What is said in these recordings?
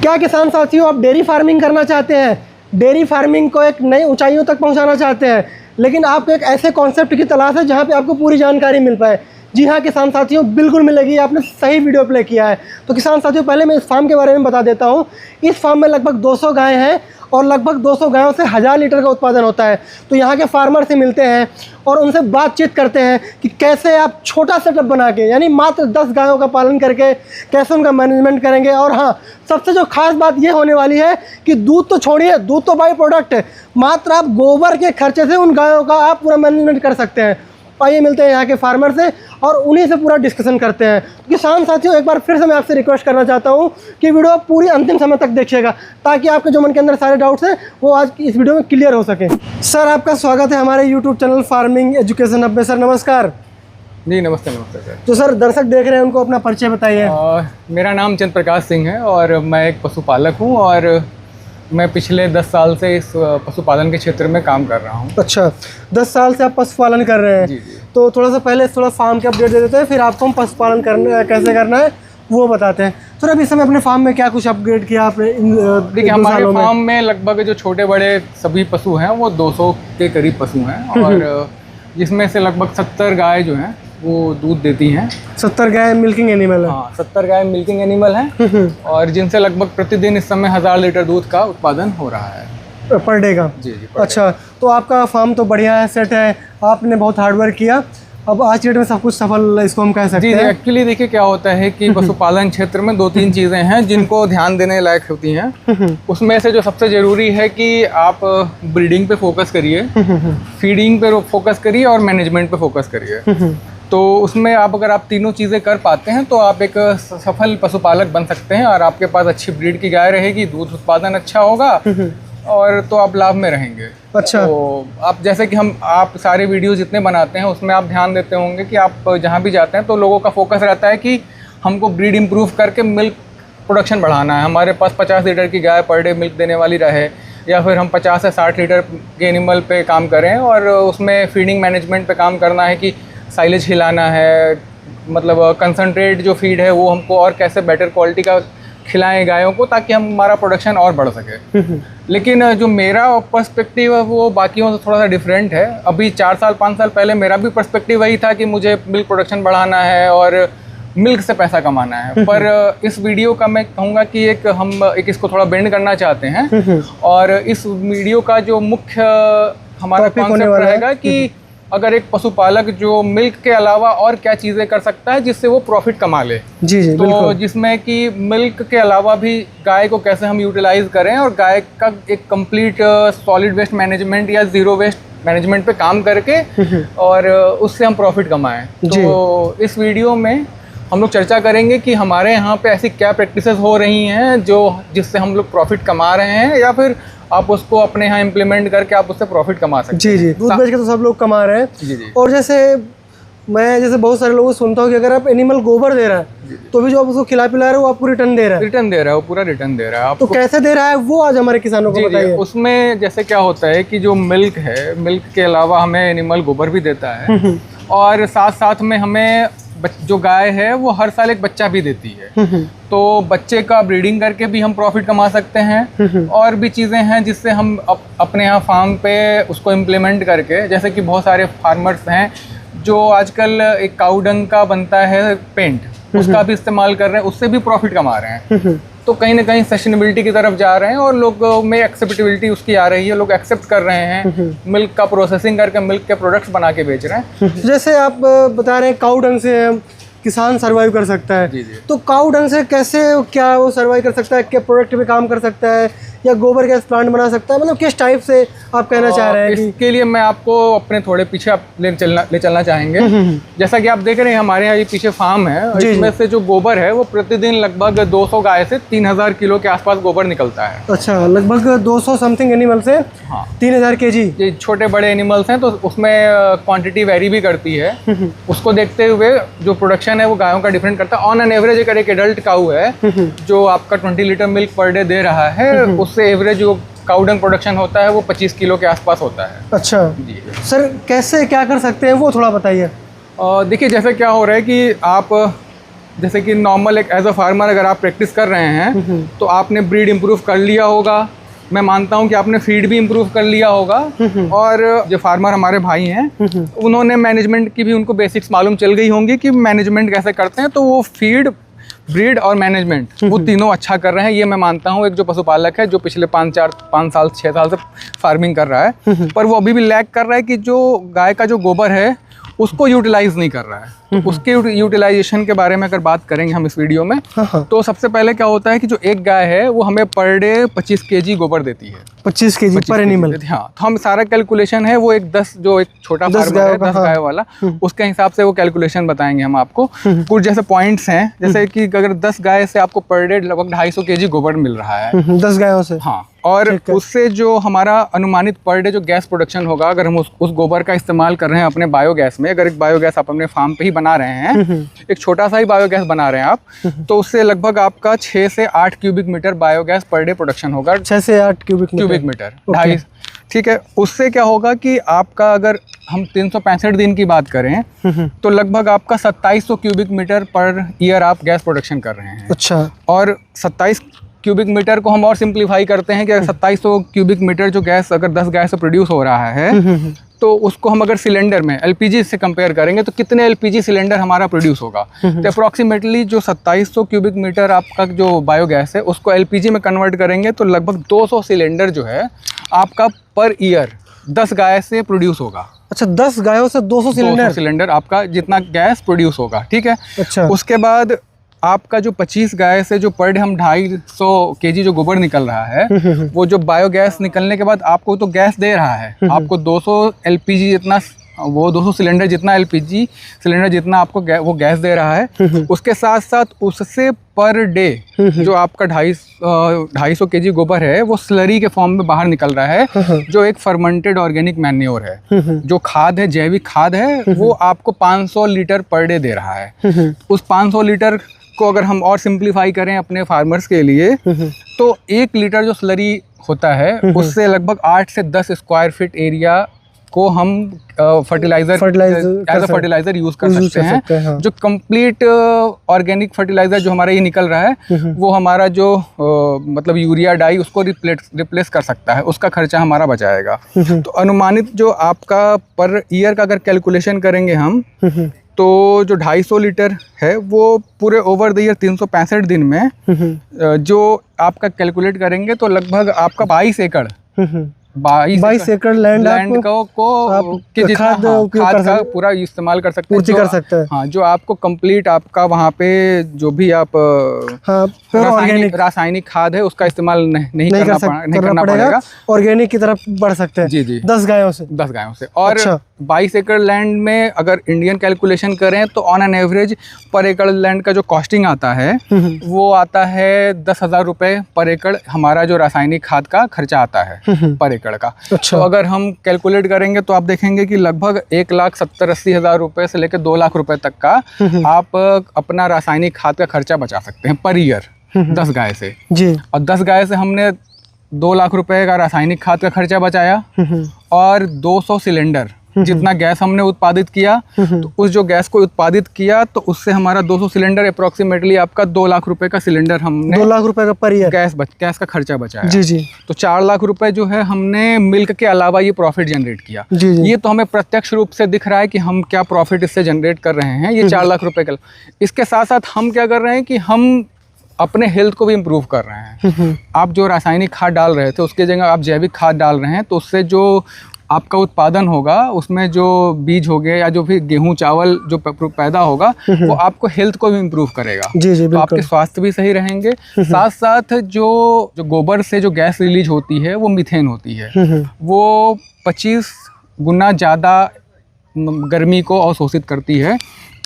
क्या किसान साथियों आप डेयरी फार्मिंग करना चाहते हैं, डेयरी फार्मिंग को एक नई ऊंचाइयों तक पहुंचाना चाहते हैं, लेकिन आपको एक ऐसे कॉन्सेप्ट की तलाश है जहां पे आपको पूरी जानकारी मिल पाए? जी हाँ किसान साथियों, बिल्कुल मिलेगी, आपने सही वीडियो प्ले किया है। तो किसान साथियों पहले मैं इस फार्म के बारे में बता देता हूँ। इस फार्म में लगभग 200 गाय हैं और लगभग 200 गायों से 1000 लीटर का उत्पादन होता है। तो यहाँ के फार्मर से मिलते हैं और उनसे बातचीत करते हैं कि कैसे आप छोटा सेटअप बना के, यानी मात्र 10 गायों का पालन करके कैसे उनका मैनेजमेंट करेंगे। और हाँ, सबसे जो खास बात ये होने वाली है कि दूध तो छोड़िए, दूध तो बाई प्रोडक्ट है, मात्र आप गोबर के खर्चे से उन गायों का आप पूरा मैनेजमेंट कर सकते हैं। आइए मिलते हैं यहाँ के फार्मर से और उन्हीं से पूरा डिस्कशन करते हैं। तो किसान साथियों एक बार फिर से मैं आपसे रिक्वेस्ट करना चाहता हूँ कि वीडियो आप पूरी अंतिम समय तक देखिएगा, ताकि आपके जो मन के अंदर सारे डाउट्स हैं वो आज इस वीडियो में क्लियर हो सके। सर आपका स्वागत है हमारे YouTube channel farming education hub में। सर नमस्कार। जी नमस्ते। नमस्ते सर। तो सर दर्शक देख रहे हैं, उनको अपना परिचय बताइए। मेरा नाम चंद्र प्रकाश सिंह है और मैं एक पशुपालक हूँ और मैं पिछले 10 साल से इस पशुपालन के क्षेत्र में काम कर रहा हूँ। अच्छा, 10 साल से आप पशुपालन कर रहे हैं। जी जी। तो थोड़ा सा पहले थोड़ा फार्म के अपडेट दे देते हैं, फिर आपको हम पशुपालन करना कैसे करना है वो बताते हैं। सर अभी समय अपने फार्म में क्या कुछ अपग्रेड किया आपने? देखिए हमारे फार्म में लगभग जो छोटे बड़े सभी पशु हैं वो 200 के करीब पशु हैं और जिसमें से लगभग 70 गाय जो हैं वो दूध देती हैं। 70 गाय मिल्किंग एनिमल है? हाँ, 70 गाय मिल्किंग एनिमल हैं और जिनसे लगभग प्रतिदिन इस समय 1000 लीटर दूध का उत्पादन हो रहा है पर डे का। जी जी। अच्छा, तो आपका फार्म तो बढ़िया है, सेट है, आपने बहुत हार्डवर्क किया, अब आज की डेट में सब कुछ सफल इसको हम कह सकते हैं। जी, एक्चुअली देखिए क्या होता है कि पशुपालन क्षेत्र में 2-3 चीज़ें हैं जिनको ध्यान देने लायक होती हैं। उसमें से जो सबसे ज़रूरी है कि आप ब्रीडिंग पे फोकस करिए, फीडिंग पे फोकस करिए और मैनेजमेंट पे फोकस करिए। तो उसमें अगर आप तीनों चीज़ें कर पाते हैं तो आप एक सफल पशुपालक बन सकते हैं और आपके पास अच्छी ब्रीड की गाय रहेगी, दूध उत्पादन अच्छा होगा और तो आप लाभ में रहेंगे। अच्छा, तो आप जैसे कि आप सारे वीडियो जितने बनाते हैं उसमें आप ध्यान देते होंगे कि आप जहाँ भी जाते हैं तो लोगों का फोकस रहता है कि हमको ब्रीड इम्प्रूव करके मिल्क प्रोडक्शन बढ़ाना है, हमारे पास 50 लीटर की गाय पर डे मिल्क देने वाली रहे, या फिर हम 50 से 60 लीटर के एनिमल पे काम करें और उसमें फीडिंग मैनेजमेंट पे काम करना है कि साइलेज खिलाना है, मतलब कंसनट्रेट जो फीड है वो हमको और कैसे बेटर क्वालिटी का खिलाएं गायों को ताकि हमारा प्रोडक्शन और बढ़ सके। लेकिन जो मेरा पर्सपेक्टिव है वो बाकियों से थोड़ा सा डिफरेंट है। अभी 4 साल 5 साल पहले मेरा भी पर्सपेक्टिव वही था कि मुझे मिल्क प्रोडक्शन बढ़ाना है और मिल्क से पैसा कमाना है। पर इस वीडियो का मैं कहूँगा कि हम इसको थोड़ा बेंड करना चाहते हैं और इस वीडियो का जो मुख्य हमारा कॉन्सेप्ट रहेगा कि अगर एक पशुपालक जो मिल्क के अलावा और क्या चीज़ें कर सकता है जिससे वो प्रॉफिट कमा ले। जी जी, तो जिसमें कि मिल्क के अलावा भी गाय को कैसे हम यूटिलाइज करें और गाय का एक कंप्लीट सॉलिड वेस्ट मैनेजमेंट या ज़ीरो वेस्ट मैनेजमेंट पे काम करके और उससे हम प्रॉफिट कमाएं। तो इस वीडियो में हम लोग चर्चा करेंगे कि हमारे यहाँ पे ऐसी क्या प्रैक्टिसेस हो रही हैं जिससे हम लोग प्रॉफिट कमा रहे हैं या फिर आप उसको अपने यहाँ इम्प्लीमेंट करके आप उससे प्रॉफिट कमा सकते हैं। जी जी, दूध बेच के तो सब लोग कमा रहे हैं। जी जी। और जैसे बहुत सारे लोगों को सुनता हूँ कि अगर आप एनिमल गोबर दे रहा है तो भी जो आप उसको खिला पिला रहे हो वो आपको रिटर्न दे रहा है। रिटर्न दे रहा है, वो पूरा रिटर्न दे रहा है आपको। तो कैसे दे रहा है वो आज हमारे किसानों को बताइए। उसमें जैसे क्या होता है कि जो मिल्क है, मिल्क के अलावा हमें एनिमल गोबर भी देता है और साथ साथ में हमें जो गाय है वो हर साल एक बच्चा भी देती है। तो बच्चे का ब्रीडिंग करके भी हम प्रॉफिट कमा सकते हैं और भी चीज़ें हैं जिससे हम अपने यहाँ फार्म पे उसको इम्प्लीमेंट करके, जैसे कि बहुत सारे फार्मर्स हैं जो आजकल एक काऊ डंग का बनता है पेंट, उसका भी इस्तेमाल कर रहे हैं, उससे भी प्रॉफिट कमा रहे हैं। तो कहीं ना कहीं सस्टेनेबिलिटी की तरफ जा रहे हैं और लोगों में एक्सेप्टेबिलिटी उसकी आ रही है, लोग एक्सेप्ट कर रहे हैं, मिल्क का प्रोसेसिंग करके मिल्क के प्रोडक्ट्स बना के बेच रहे हैं। जैसे आप बता रहे हैं काऊ डंग से किसान सर्वाइव कर सकता है। जी जी। तो काऊ डंग से कैसे क्या वो सर्वाइव कर सकता है? क्या प्रोडक्ट पे काम कर सकता है या गोबर गैस प्लांट बना सकता है? मतलब किस टाइप से आप कहना चाह रहे हैं? इसके लिए मैं आपको अपने थोड़े पीछे ले चलना चाहेंगे। जैसा कि आप देख रहे हैं हमारे यहाँ ये पीछे फार्म है, इसमें से जो गोबर है वो प्रतिदिन लगभग 200 गाय से 3000 किलो के आसपास गोबर निकलता है। अच्छा, लगभग 200 समथिंग एनिमल से 3000 kg। ये छोटे बड़े एनिमल्स हैं तो उसमें क्वांटिटी वेरी भी करती है। उसको देखते हुए जो प्रोडक्शन है वो गायों का डिफरेंट करता है। ऑन एन एवरेज अगर एक एडल्ट काऊ है जो आपका 20 litre milk per day they रहा है, उससे एवरेज जो काऊ डंग प्रोडक्शन होता है वो 25 किलो के आसपास होता है। अच्छा जी सर, कैसे क्या कर सकते हैं वो थोड़ा बताइए। देखिए जैसे क्या हो रहा है कि आप जैसे कि नॉर्मल एक एज अ फार्मर अगर आप प्रैक्टिस कर रहे हैं तो आपने ब्रीड इम्प्रूव कर लिया होगा, मैं मानता हूं कि आपने फीड भी इम्प्रूव कर लिया होगा, और जो फार्मर हमारे भाई हैं उन्होंने मैनेजमेंट की भी उनको बेसिक्स मालूम चल गई होंगी कि मैनेजमेंट कैसे करते हैं, तो वो फीड, ब्रीड और मैनेजमेंट वो तीनों अच्छा कर रहे हैं, ये मैं मानता हूँ। एक जो पशुपालक है जो पिछले 5 साल 6 साल से फार्मिंग कर रहा है, पर वो अभी भी लैग कर रहा है कि जो गाय का जो गोबर है उसको यूटिलाइज नहीं कर रहा है। तो उसके यूटिलाइजेशन के बारे में अगर बात करेंगे हम इस वीडियो में, तो सबसे पहले क्या होता है कि जो एक गाय है वो हमें पर डे 25 केजी गोबर देती है। 25 केजी पर एनिमल? हाँ, तो हम सारा कैलकुलेशन है वो एक 10 जो एक छोटा फार्मर है 10 गाय वाला, उसके हिसाब से वो कैलकुलेशन बताएंगे हम आपको। कुछ जैसे पॉइंट्स हैं, जैसे कि अगर 10 गाय से आपको पर डे लगभग 250 केजी गोबर मिल रहा है 10 गायों से। हाँ, और उससे जो हमारा अनुमानित पर डे जो गैस प्रोडक्शन होगा, अगर हम उस गोबर का इस्तेमाल कर रहे हैं अपने बायोगैस में, अगर एक बायोगैस आप अपने फार्म पे ही बना रहे हैं, एक छोटा सा ही बायोगैस बना रहे हैं आप, तो उससे लगभग आपका 6 से 8 cubic metre biogas per day production होगा। 6 से 8 क्यूबिक मीटर, 2.5, ठीक है। उससे क्या होगा कि आपका अगर हम 365 दिन की बात करें तो लगभग आपका 2700 क्यूबिक मीटर पर ईयर आप गैस प्रोडक्शन कर रहे हैं। अच्छा। और 27 क्यूबिक मीटर को हम और सिंप्लीफाई करते हैं कि अगर 2700 क्यूबिक मीटर जो गैस अगर 10 गाय से प्रोड्यूस हो रहा है, तो उसको हम अगर सिलेंडर में एलपीजी से कंपेयर करेंगे तो कितने एलपीजी सिलेंडर हमारा प्रोड्यूस होगा। तो अप्रॉक्सीमेटली जो 2700 क्यूबिक मीटर आपका जो बायोगैस है उसको एलपीजी में कन्वर्ट करेंगे तो लगभग 200 सिलेंडर जो है आपका पर ईयर 10 गाय से प्रोड्यूस होगा। अच्छा, 10 गायों से 200 सिलेंडर आपका जितना गैस प्रोड्यूस होगा, ठीक है। अच्छा। उसके बाद आपका जो 25 गाय से जो पर डे हम 250 केजी जो गोबर निकल रहा है, वो जो बायोगैस निकलने के बाद आपको तो गैस दे रहा है, आपको 200 एलपीजी जितना, वो 200 सिलेंडर जितना एलपीजी सिलेंडर जितना आपको वो गैस दे रहा है। उसके साथ साथ उससे पर डे जो आपका 250 केजी गोबर है वो स्लरी के फॉर्म में बाहर निकल रहा है, जो एक फर्मेंटेड ऑर्गेनिक मैन्योर है, जो खाद है, जैविक खाद है, वो आपको 500 लीटर पर डे दे रहा है। उस 500 लीटर को अगर हम और सिंप्लीफाई करें अपने फार्मर्स के लिए, तो 1 लीटर जो स्लरी होता है उससे लगभग 8 से 10 स्क्वायर फीट एरिया को हम fertiliser as a fertiliser use कर सकते हैं। हाँ। जो कंप्लीट ऑर्गेनिक फर्टिलाइजर जो हमारा ये निकल रहा है वो हमारा जो मतलब यूरिया डाई उसको रिप्लेस कर सकता है, उसका खर्चा हमारा बचाएगा। तो अनुमानित जो आपका पर ईयर का अगर कैलकुलेशन करेंगे हम, तो जो 250 लीटर है वो पूरे ओवर द ईयर 365 दिन में जो आपका कैलकुलेट करेंगे तो लगभग आपका 22 एकड़ 22 एकड़ लैंड को जितना खाद का पूरा इस्तेमाल कर सकते हैं, हाँ, जो आपको कंप्लीट आपका वहाँ पे जो भी आप रासायनिक खाद है उसका इस्तेमाल नहीं करना पड़ेगा, ऑर्गेनिक की तरफ बढ़ सकते हैं। जी 10 गायों से। और 22 एकड़ लैंड में अगर इंडियन कैलकुलेशन करें तो ऑन एन एवरेज पर एकड़ लैंड का जो कॉस्टिंग आता है वो आता है 10,000 रुपये पर एकड़, हमारा जो रासायनिक खाद का खर्चा आता है पर एकड़ का। अच्छा। तो अगर हम कैलकुलेट करेंगे तो आप देखेंगे कि लगभग 1,70,80 हज़ार रुपये से लेकर 2 लाख रुपए तक का आप अपना रासायनिक खाद का खर्चा बचा सकते हैं पर ईयर 10 गाय से। जी। और 10 गाय से हमने 2 लाख रुपए का रासायनिक खाद का खर्चा बचाया और 200 सिलेंडर जितना गैस हमने उत्पादित किया, तो उस जो गैस को उत्पादित किया तो उससे हमारा 200 सिलेंडर अप्रोक्सीमेटली आपका 2 लाख रुपए का सिलेंडर हमने 2 लाख रुपए का पर ईयर गैस का खर्चा बचाया। जी। तो 4 लाख रुपए जो है हमने मिल्क के अलावा ये प्रॉफिट जनरेट किया। जी। ये तो हमें प्रत्यक्ष रूप से दिख रहा है कि हम क्या प्रॉफिट इससे जनरेट कर रहे हैं, ये 4 लाख रुपए का। इसके साथ साथ हम क्या कर रहे हैं कि हम अपने हेल्थ को भी इम्प्रूव कर रहे हैं। आप जो रासायनिक खाद डाल रहे थे उसके जगह आप जैविक खाद डाल रहे हैं, तो उससे जो आपका उत्पादन होगा उसमें जो बीज हो गए या जो भी गेहूं चावल जो पैदा होगा वो आपको हेल्थ को भी इम्प्रूव करेगा। जी, तो आपके स्वास्थ्य भी सही रहेंगे। साथ साथ जो गोबर से जो गैस रिलीज होती है वो मीथेन होती है, वो 25 गुना ज़्यादा गर्मी को अवशोषित करती है।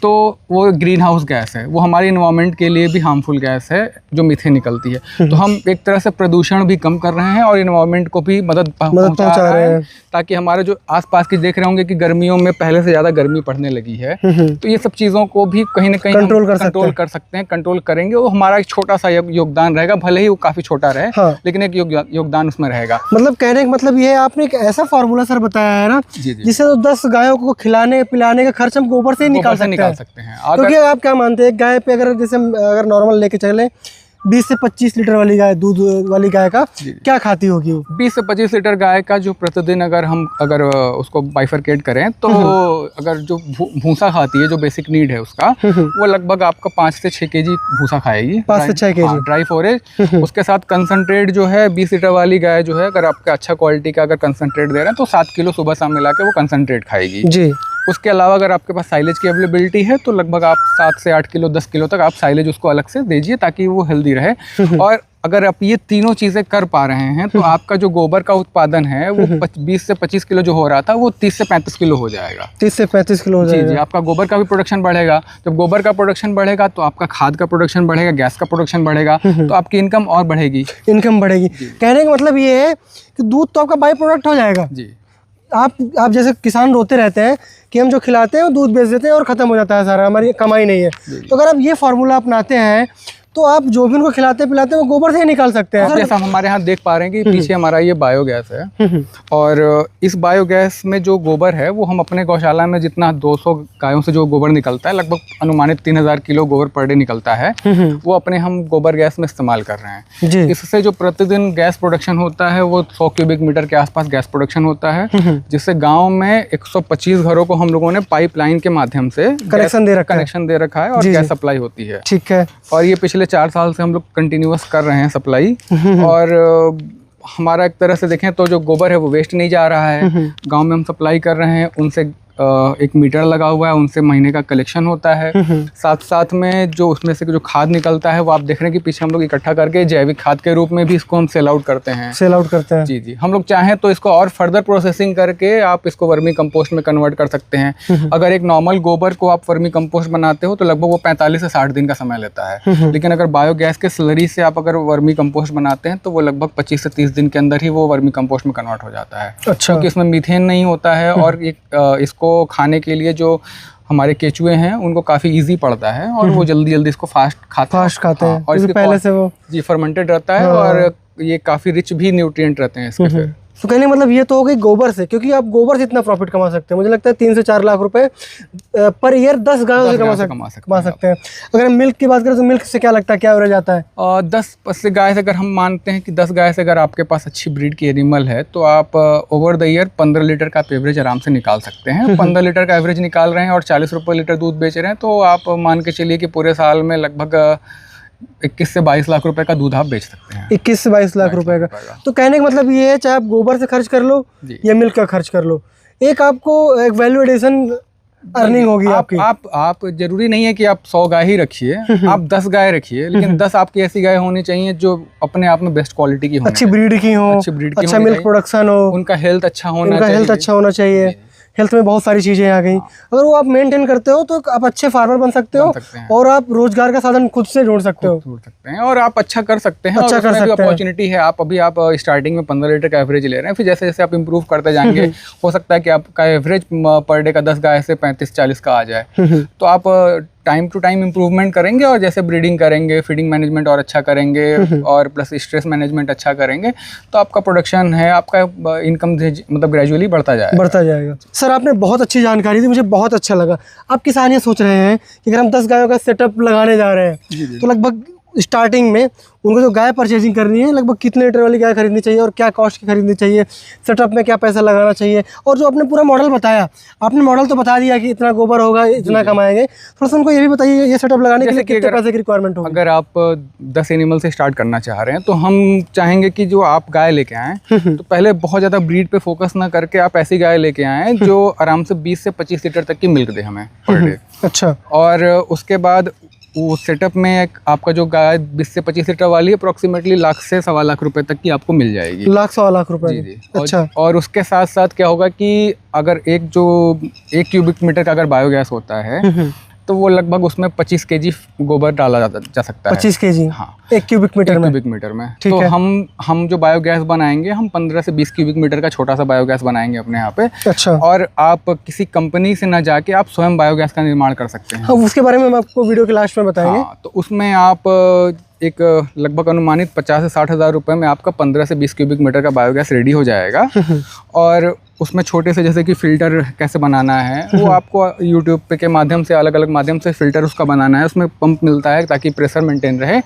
तो वो ग्रीन हाउस गैस है, वो हमारे इन्वायरमेंट के लिए भी हार्मफुल गैस है जो मीथेन निकलती है। तो हम एक तरह से प्रदूषण भी कम कर रहे हैं और इन्वायरमेंट को भी मदद पहुंचा रहे हैं, ताकि हमारे जो आसपास की देख रहे होंगे कि गर्मियों में पहले से ज़्यादा गर्मी पड़ने लगी है, तो ये सब चीज़ों को भी कहीं ना कहीं कंट्रोल कर सकते हैं, कंट्रोल करेंगे। वो हमारा एक छोटा सा योगदान रहेगा, भले ही वो काफ़ी छोटा रहे, लेकिन एक योगदान उसमें रहेगा। मतलब कहने का मतलब ये है, आपने एक ऐसा फार्मूला सर बताया है ना जिससे तो 10 गायों को खिलाने पिलाने का खर्च हम गोबर से ही निकाल सकते हैं। है। सकते हैं। क्योंकि आप क्या मानते हैं गाय पे अगर जैसे अगर नॉर्मल लेके चले 20 से 25 लीटर वाली गाय, दूध वाली गाय का क्या खाती होगी वो? 20 से 25 लीटर गाय का जो प्रतिदिन अगर उसको बाइफरकेट करें तो अगर जो भूसा खाती है, जो बेसिक नीड है उसका, वो लगभग आपका 5 से 6 केजी भूसा खाएगी, 5 से 6 केजी ड्राई फोरेज। उसके साथ कंसनट्रेट जो है 20 लीटर वाली गाय जो है, अगर आपका अच्छा क्वालिटी का अगर कंसनट्रेट दे रहे हैं तो 7 किलो सुबह शाम मिला के वो कंसनट्रेट खाएगी जी। उसके अलावा अगर आपके पास साइलेज की अवेलेबिलिटी है तो लगभग आप 7 से 8 किलो 10 किलो तक आप साइलेज उसको अलग से दीजिए ताकि वो हेल्दी रहे। और अगर आप ये तीनों चीज़ें कर पा रहे हैं तो आपका जो गोबर का उत्पादन है वो 20 से 25 किलो जो हो रहा था वो 30 से 35 किलो हो जाएगा। 30 से 35 किलो हो जाएगा। जी, आपका गोबर का भी प्रोडक्शन बढ़ेगा। जब गोबर का प्रोडक्शन बढ़ेगा तो आपका खाद का प्रोडक्शन बढ़ेगा, गैस का प्रोडक्शन बढ़ेगा, तो आपकी इनकम और बढ़ेगी। इनकम बढ़ेगी। कहने का मतलब ये है कि दूध तो आपका बाई प्रोडक्ट हो जाएगा। जी। आप जैसे किसान रोते रहते हैं कि हम जो खिलाते हैं वो दूध बेच देते हैं और ख़त्म हो जाता है सारा, हमारी कमाई नहीं है। तो अगर आप ये फार्मूला अपनाते हैं तो आप जो भी उनको खिलाते पिलाते हैं वो गोबर से ही निकाल सकते हैं। जैसा हम हमारे यहाँ देख पा रहे हैं कि पीछे हमारा ये बायोगैस है और इस बायोगैस में जो गोबर है वो हम अपने गौशाला में जितना 200 गायों से जो गोबर निकलता है, लगभग अनुमानित 3000 किलो गोबर पर डे निकलता है, वो अपने हम गोबर गैस में इस्तेमाल कर रहे हैं जी। इससे जो प्रतिदिन गैस प्रोडक्शन होता है वो 100 क्यूबिक मीटर के आसपास गैस प्रोडक्शन होता है, जिससे गाँव में 125 घरों को हम लोगों ने पाइपलाइन के माध्यम से कनेक्शन दे रखा है और गैस सप्लाई होती है। ठीक है। और ये पिछले 4 साल से हम लोग कंटिन्यूअस कर रहे हैं सप्लाई। और हमारा एक तरह से देखें तो जो गोबर है वो वेस्ट नहीं जा रहा है। गांव में हम सप्लाई कर रहे हैं, उनसे एक मीटर लगा हुआ है, उनसे महीने का कलेक्शन होता है। साथ साथ में जो उसमें से जो खाद निकलता है वो आप देख रहे हैं कि पीछे हम लोग इकट्ठा करके जैविक खाद के रूप में भी इसको हम सेल आउट करते हैं। जी। हम लोग चाहें तो इसको और फर्दर प्रोसेसिंग करके आप इसको वर्मी कंपोस्ट में कन्वर्ट कर सकते हैं। अगर एक नॉर्मल गोबर को आप वर्मी कंपोस्ट बनाते हो तो लगभग वो 45 से 60 दिन का समय लेता है, लेकिन अगर बायोगैस के स्लरी से आप अगर वर्मी कंपोस्ट बनाते हैं तो वो लगभग 25 से 30 दिन के अंदर ही वो वर्मी कंपोस्ट में कन्वर्ट हो जाता है। अच्छा। क्योंकि इसमें मीथेन नहीं होता है और इसको खाने के लिए जो हमारे केचुए हैं उनको काफ़ी इजी पड़ता है और वो जल्दी जल्दी इसको फास्ट खाते हैं। और इसके पहले से वो जी फर्मेंटेड रहता है और ये काफ़ी रिच भी न्यूट्रिएंट रहते हैं इसके। फिर तो कहने का मतलब ये तो हो गई गोबर से, क्योंकि आप गोबर से इतना प्रॉफिट कमा सकते हैं। मुझे लगता है 3 से 4 लाख रुपए पर ईयर 10 गायों से कमा सकते हैं। अगर हम मिल्क की बात करें तो मिल्क से क्या लगता है क्या एवरेज आता है? 10 से गाय से अगर हम मानते हैं कि 10 गाय से अगर आपके पास अच्छी ब्रीड की एनिमल है तो आप ओवर द ईयर 15 लीटर का आप एवरेज आराम से निकाल सकते हैं। 15 लीटर का एवरेज निकाल रहे हैं और 40 रुपये लीटर दूध बेच रहे हैं तो आप मान के चलिए कि पूरे साल में लगभग 21 से 22 लाख रुपए का दूध आप बेच सकते हैं। 21 से 22 लाख रुपए का। तो कहने का मतलब ये है चाहे आप गोबर से खर्च कर लो या मिल्क का खर्च कर लो, एक आपको एक वैल्यू एडिशन अर्निंग होगी आपकी। आप जरूरी नहीं है कि आप 100 गाय ही रखिए, आप 10 गाय रखिए, लेकिन 10 आपकी ऐसी गाय होनी चाहिए जो अपने आप में बेस्ट क्वालिटी की हो, अच्छी ब्रीड की हो, अच्छा मिल्क प्रोडक्शन हो, उनका हेल्थ अच्छा होना चाहिए। हेल्थ में बहुत सारी चीज़ें आ गई। अगर वो आप मेंटेन करते हो तो आप अच्छे फार्मर बन सकते हो और आप रोजगार का साधन खुद से ढूंढ सकते हैं और आप अच्छा कर सकते हैं। अच्छा कर सकते हैं। अपॉर्चुनिटी है। आप स्टार्टिंग में 15 लीटर का एवरेज ले रहे हैं, फिर जैसे जैसे आप इंप्रूव करते जाएंगे हो सकता है कि आपका एवरेज पर डे का 10 गाय से 35-40 का आ जाए। तो आप टाइम टू टाइम इम्प्रूवमेंट करेंगे और जैसे ब्रीडिंग करेंगे, फीडिंग मैनेजमेंट और अच्छा करेंगे और प्लस स्ट्रेस मैनेजमेंट अच्छा करेंगे तो आपका प्रोडक्शन है, आपका इनकम मतलब ग्रेजुअली बढ़ता जाएगा। सर आपने बहुत अच्छी जानकारी दी, मुझे बहुत अच्छा लगा। आप किसान ये सोच रहे हैं कि अगर हम 10 गायों का सेटअप लगाने जा रहे हैं तो लगभग स्टार्टिंग में उनको जो गाय परचेजिंग करनी है लगभग कितने लीटर वाली गाय खरीदनी चाहिए और क्या कॉस्ट की खरीदनी चाहिए, सेटअप में क्या पैसा लगाना चाहिए, और जो आपने पूरा मॉडल बताया, आपने मॉडल तो बता दिया कि इतना गोबर होगा इतना कमाएंगे, थोड़ा सा उनको ये भी बताइए ये सेटअप लगाने के लिए कितने पैसे की रिक्वायरमेंट होगी? अगर आप 10 एनिमल से स्टार्ट करना चाह रहे हैं तो हम चाहेंगे कि जो आप गाय लेके आएँ तो पहले बहुत ज़्यादा ब्रीड पे फोकस ना करके आप ऐसी गाय लेके आएँ जो आराम से 20 से 25 लीटर तक की मिल्क दे हमें पर डे। अच्छा। और उसके बाद वो सेटअप में आपका जो गाय 20 से 25 लीटर वाली है अप्रोक्सीमेटली लाख से 1.25 लाख रुपए तक की आपको मिल जाएगी। 1.25 लाख रुपए। जी। अच्छा। और उसके साथ साथ क्या होगा कि अगर 1 क्यूबिक मीटर का अगर बायोगैस होता है तो वो लगभग उसमें 25 केजी गोबर डाला जा सकता है। 25 केजी? हाँ, 1 क्यूबिक मीटर में। तो हम जो बायोगैस बनाएंगे हम 15 से 20 क्यूबिक मीटर का छोटा सा बायोगैस बनाएंगे अपने यहाँ पे। अच्छा। और आप किसी कंपनी से ना जाके आप स्वयं बायोगैस का निर्माण कर सकते हैं। हाँ, उसके बारे में हम आपको वीडियो के लास्ट में बताएंगे। हाँ, तो उसमें आप एक लगभग अनुमानित 50 से 60 हज़ार रुपये में आपका 15 से 20 क्यूबिक मीटर का बायोगैस रेडी हो जाएगा। और उसमें छोटे से जैसे कि फ़िल्टर कैसे बनाना है वो आपको यूट्यूब पे के माध्यम से, अलग अलग माध्यम से फ़िल्टर उसका बनाना है। उसमें पंप मिलता है ताकि प्रेशर मेंटेन रहे,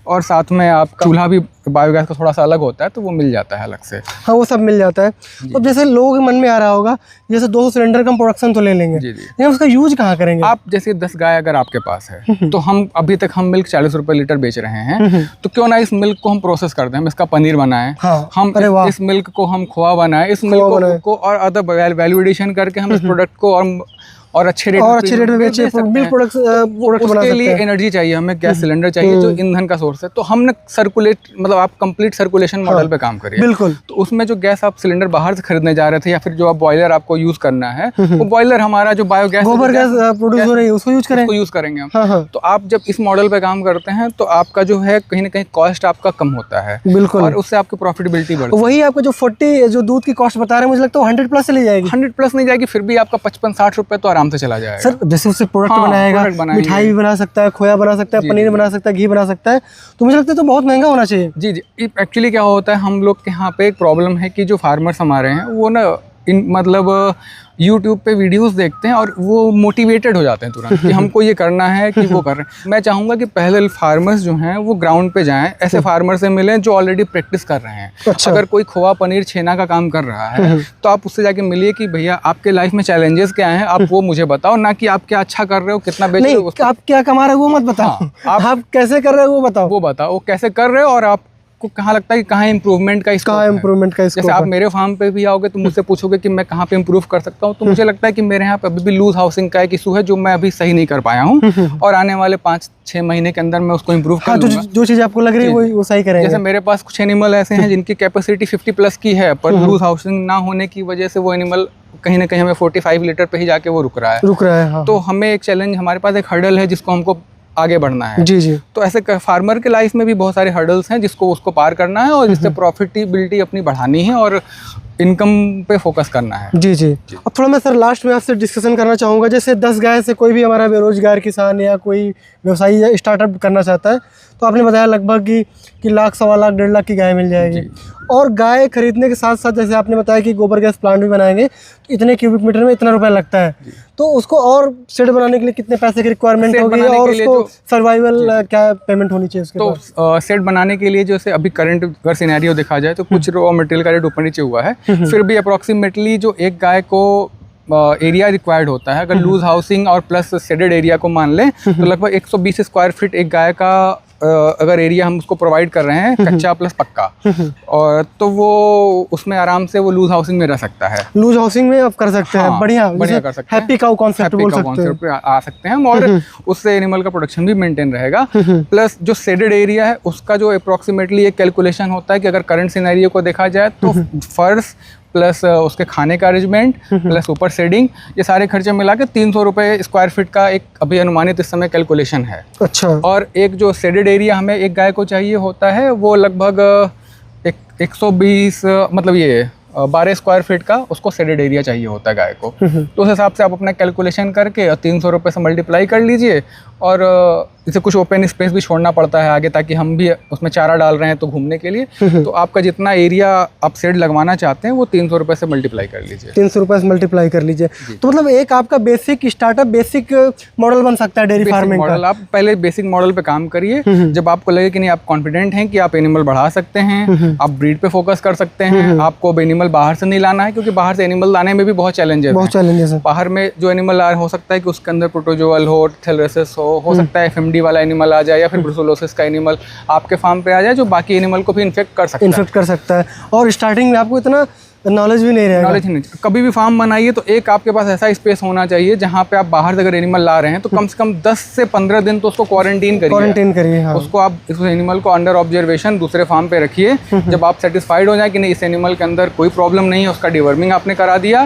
और साथ में आपका चूल्हा भी बायोगैस का थोड़ा सा अलग होता है तो वो मिल जाता है अलग से। हाँ, वो सब मिल जाता है। तो जैसे लोगों के मन में आ रहा होगा जैसे 200 सिलेंडर का हम प्रोडक्शन तो ले लेंगे, जी जी। लेकिन उसका यूज कहाँ करेंगे? आप जैसे 10 गाय अगर आपके पास है तो हम अभी तक हम मिल्क 40 रुपये लीटर बेच रहे हैं, तो क्यों ना इस मिल्क को हम प्रोसेस कर दें, हम इसका पनीर बनाएं, हाँ, हम इस मिल्क को हम खोआ बनाएं, इस मिल्क को और अदर वैल्यू एडिशन करके हम इस प्रोडक्ट को और अच्छे रेट में बेचे, मिल्क प्रोडक्ट बना उसके लिए एनर्जी चाहिए, हमें गैस सिलेंडर चाहिए जो ईंधन का सोर्स है। तो हमने सर्कुलेट मतलब आप कंप्लीट सर्कुलेशन मॉडल पे काम करिए। बिल्कुल। तो उसमें जो गैस आप सिलेंडर बाहर से खरीदने जा रहे थे या फिर जो आप बॉयलर आपको यूज करना है, वो बॉयलर हमारा जो बायोगैस गोबर गैस प्रोड्यूस हो रही है उसको यूज करेंगे हम। हाँ। तो आप जब इस मॉडल पे काम करते हैं तो आपका जो है कहीं ना कहीं कॉस्ट आपका कम होता है। बिल्कुल। और उससे आपकी प्रॉफिटेबिलिटी बढ़ती है। वही आपको जो 40 जो दूध की कॉस्ट बता रहे हैं, मुझे लगता है 100 प्लस चली जाएगी। 100 प्लस नहीं जाएगी, फिर भी आपका 55-60 रुपये तो आराम से चला जाएगा। जैसे उससे प्रोडक्ट बनाएगा, मिठाई भी बना सकता है, खोया बना सकता है, पनीर बना सकता है, घी बना सकता है, तो मुझे लगता है तो बहुत महंगा होना चाहिए। जी जी। एक्चुअली क्या होता है, हम लोग के यहाँ पे एक प्रॉब्लम है कि जो फार्मर्स हमारे हैं वो ना मतलब यूट्यूब पे वीडियोस देखते हैं और वो मोटिवेटेड हो जाते हैं तुरंत कि हमको ये करना है कि वो कर रहे हैं। मैं चाहूँगा कि पहले फार्मर्स जो हैं वो ग्राउंड पे जाएं, ऐसे फार्मर से मिलें जो ऑलरेडी प्रैक्टिस कर रहे हैं। अच्छा। अगर कोई खोआ पनीर छेना का काम कर रहा है तो आप उससे जाके मिलिए कि भैया आपके लाइफ में चैलेंजेस क्या हैं, आप वो मुझे बताओ, ना कि आप क्या अच्छा कर रहे हो, कितना बेच रहे हो। आप क्या कमा रहे हो वो मत बताओ, आप कैसे कर रहे हो वो बताओ, वो कैसे कर रहे हो और आप को कहाँ लगता है कि कहाँ इम्प्रूवमेंट का जैसे आप मेरे फार्म पे भी आओगे तो मुझसे पूछोगे कि मैं कहाँ पे इम्प्रूव कर सकता हूँ, तो मुझे लगता है कि मेरे यहाँ पे अभी भी लूज हाउसिंग का एक इशू है जो मैं अभी सही नहीं कर पाया हूँ, और आने वाले 5-6 महीने के अंदर मैं उसको इम्प्रूव कर लूंगा। जो चीज़ आपको लग रही है वो सही करेंगे। जैसे मेरे पास कुछ एनिमल ऐसे हैं जिनकी कैपेसिटी 50 प्लस की है, पर लूज हाउसिंग ना होने की वजह से वो एनिमल कहीं ना कहीं हमें 45 लीटर पे ही जाके वो रुक रहा है। हाँ। तो हमें एक चैलेंज, हमारे पास एक हर्डल है जिसको हमको आगे बढ़ना है। जी जी। तो ऐसे फार्मर के लाइफ में भी बहुत सारे हर्डल्स हैं जिसको उसको पार करना है और जिससे प्रॉफिटेबिलिटी अपनी बढ़ानी है और इनकम पे फोकस करना है। जी जी। अब थोड़ा मैं सर लास्ट में आपसे डिस्कशन करना चाहूँगा, जैसे 10 गाय से कोई भी हमारा बेरोजगार किसान या कोई व्यवसायी स्टार्टअप करना चाहता है, तो आपने बताया लगभग कि लाख, 1.25 लाख, 1.5 लाख की गाय मिल जाएगी। और गाय खरीदने के साथ साथ जैसे आपने बताया कि गोबर गैस प्लांट भी बनाएंगे तो इतने क्यूबिक मीटर में इतना रुपया लगता है, तो उसको और शेड बनाने के लिए कितने पैसे की रिक्वायरमेंट होगी और उसको सर्वाइवल क्या पेमेंट होनी चाहिए उसके? तो सेट बनाने के लिए जैसे अभी करंट अगर सिनेरियो देखा जाए तो कुछ रॉ मटेरियल का रेट ऊपर नीचे हुआ है, फिर भी अप्रॉक्सीमेटली जो एक गाय को एरिया रिक्वायर्ड होता है, अगर लूज हाउसिंग और प्लस शेडेड एरिया को मान लें तो लगभग 120 स्क्वायर फीट एक गाय का अगर एरिया हम उसको प्रोवाइड कर रहे हैं, कच्चा प्लस पक्का, और तो वो उसमें आराम से वो लूज हाउसिंग में रह सकता है। लूज हाउसिंग में आप कर सकते हैं। बढ़िया कर सकते हैं। हैप्पी काउ कॉन्सेप्ट बोल सकते हैं, पे आ सकते हैं हम, और उससे एनिमल का प्रोडक्शन भी मेंटेन रहेगा। प्लस जो शेडेड एरिया है उसका जो अप्रॉक्सीमेटली एक कैलकुलेशन होता है कि अगर करंट सिनेरियो को देखा जाए तो फर्श प्लस उसके खाने का अरेंजमेंट प्लस ऊपर शेडिंग, ये सारे खर्चे मिला के 300 रुपये स्क्वायर फीट का एक अभी अनुमानित इस समय कैलकुलेशन है। अच्छा। और एक जो शेडेड एरिया हमें एक गाय को चाहिए होता है वो लगभग 120 मतलब ये 12 स्क्वायर फीट का उसको शेडेड एरिया चाहिए होता है गाय को। तो उस हिसाब से आप अपना कैलकुलेशन करके 300 रुपये से मल्टीप्लाई कर लीजिए, और इसे कुछ ओपन स्पेस भी छोड़ना पड़ता है आगे ताकि हम भी उसमें चारा डाल रहे हैं तो घूमने के लिए, तो आपका जितना एरिया आप शेड लगवाना चाहते हैं वो 300 रुपये से मल्टीप्लाई कर लीजिए। 300 रुपये से मल्टीप्लाई कर लीजिए। तो मतलब एक आपका बेसिक स्टार्टअप, बेसिक मॉडल बन सकता है डेयरी फार्मिंग मॉडल। आप पहले बेसिक मॉडल पे काम करिए, जब आपको लगे कि नहीं आप कॉन्फिडेंट हैं कि आप एनिमल बढ़ा सकते हैं, आप ब्रीड पे फोकस कर सकते हैं, आपको एनिमल बाहर से नहीं लाना है, क्योंकि बाहर से एनिमल लाने में भी बहुत चैलेंजेस हैं। बाहर में जो एनिमल हो सकता है कि उसके अंदर प्रोटोजोअल हो, थैलेसेस हो सकता है एफएमडी वाला एनिमल आ जाए या फिर ब्रुसेलोसिस का एनिमल आपके फार्म पे आ जाए जो बाकी एनिमल को भी इन्फेक्ट कर सकता है। और स्टार्टिंग में आपको इतना नॉलेज भी नहीं रहेगा। नॉलेज नहीं, कभी भी फार्म बनाइए तो एक आपके पास ऐसा स्पेस होना चाहिए जहाँ पे आप बाहर से अगर एनिमल ला रहे हैं तो कम से कम 10 से 15 दिन तो उसको क्वारंटीन करिए। हाँ। उसको आप इस एनिमल को अंडर ऑब्जर्वेशन दूसरे फार्म पे रखिए। जब आप सेटिस्फाइड हो जाए कि नहीं इस एनिमल के अंदर कोई प्रॉब्लम नहीं है, उसका डिवर्मिंग आपने करा दिया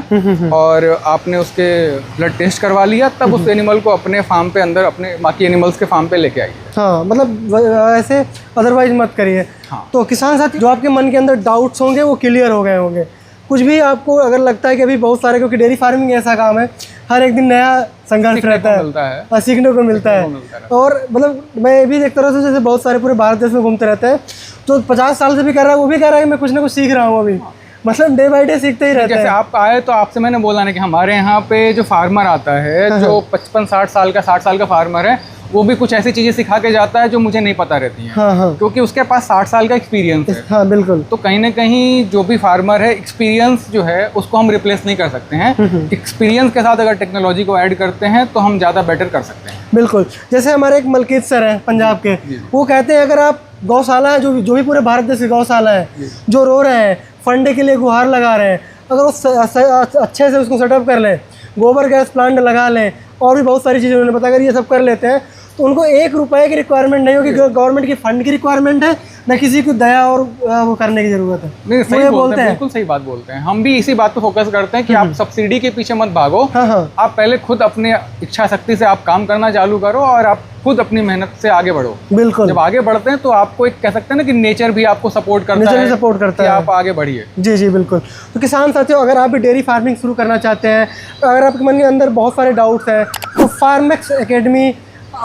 और आपने उसके ब्लड टेस्ट करवा लिया, तब उस एनिमल को अपने फार्म पे अंदर अपने बाकी एनिमल्स के फार्म पे लेके आइए। हाँ, मतलब ऐसे अदरवाइज मत करिए। हाँ। तो किसान साथी, जो आपके मन के अंदर डाउट्स होंगे वो क्लियर हो गए होंगे। कुछ भी आपको अगर लगता है कि अभी बहुत सारे, क्योंकि डेयरी फार्मिंग ऐसा काम है हर एक दिन नया संघर्ष सीखने रहता को है मिलता है। और सीखने को मिलता सीखने है। को मिलता है। और मतलब मैं ये भी देखता रहता हूँ, जैसे बहुत सारे पूरे भारत देश में घूमते रहते हैं, तो 50 साल से भी कर रहा है, वो भी कह रहा है कि मैं कुछ ना कुछ सीख रहा हूँ अभी, मतलब डे बाई डे सीखते ही रहते जैसे हैं। आप आए तो आपसे मैंने बोला ना कि हमारे यहाँ पे जो फार्मर आता है, जो 55-60 साल का 60 साल का फार्मर है, वो भी कुछ ऐसी चीज़ें सिखा के जाता है जो मुझे नहीं पता रहती हैं। हाँ हाँ क्योंकि उसके पास 60 साल का एक्सपीरियंस है। हाँ बिल्कुल। तो कहीं ना कहीं जो भी फार्मर है, एक्सपीरियंस जो है उसको हम रिप्लेस नहीं कर सकते हैं। एक्सपीरियंस के साथ अगर टेक्नोलॉजी को ऐड करते हैं तो हम ज़्यादा बेटर कर सकते हैं। बिल्कुल, जैसे हमारे एक मलकीत सर हैं पंजाब के, वो कहते हैं अगर आप गौशाला है, जो भी पूरे भारत देश की गौशाला है, जो रो रहे हैं, फंडे के लिए गुहार लगा रहे हैं, अगर वो अच्छे से उसको सेटअप कर लें, गोबर गैस प्लांट लगा लें, और भी बहुत सारी चीज़ें उन्होंने पता, अगर ये सब कर लेते हैं तो उनको 1 रुपए की रिक्वायरमेंट नहीं होगी, गवर्नमेंट की फंड की रिक्वायरमेंट है, न किसी को दया और वो करने की ज़रूरत है। नहीं, वो सही ये बोलते हैं, बिल्कुल सही बात बोलते हैं। हम भी इसी बात पे फोकस करते हैं कि आप सब्सिडी के पीछे मत भागो। हाँ हाँ आप पहले खुद अपने इच्छा शक्ति से आप काम करना चालू करो और आप खुद अपनी मेहनत से आगे बढ़ो। बिल्कुल। जब आगे बढ़ते हैं तो आपको एक कह सकते हैं ना कि नेचर भी आपको सपोर्ट करता नेचर है, भी सपोर्ट करता कि है। आप आगे बढ़िए। जी जी बिल्कुल। तो किसान साथियों, अगर आप भी डेयरी फार्मिंग शुरू करना चाहते हैं, अगर आपके मन के अंदर बहुत सारे डाउट्स हैं, तो फार्मेक्स एकेडमी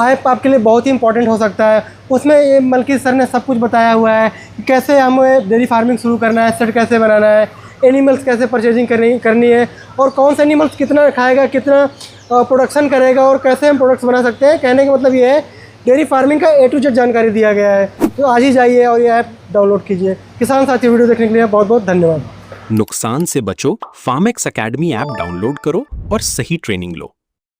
ऐप आपके लिए बहुत ही इंपॉर्टेंट हो सकता है। उसमें ये मलकीत सर ने सब कुछ बताया हुआ है कि कैसे हमें डेयरी फार्मिंग शुरू करना है, सेट कैसे बनाना है, एनिमल्स कैसे परचेजिंग करनी है, और कौन से एनिमल्स कितना खाएगा, कितना प्रोडक्शन करेगा, और कैसे हम प्रोडक्ट्स बना सकते हैं। कहने का मतलब ये है, डेयरी फार्मिंग का A to Z जानकारी दिया गया है। तो आज ही जाइए और ये ऐप डाउनलोड कीजिए। किसान साथी, वीडियो देखने के लिए बहुत बहुत धन्यवाद। नुकसान से बचो, फार्मेक्स एकेडमी ऐप डाउनलोड करो और सही ट्रेनिंग लो।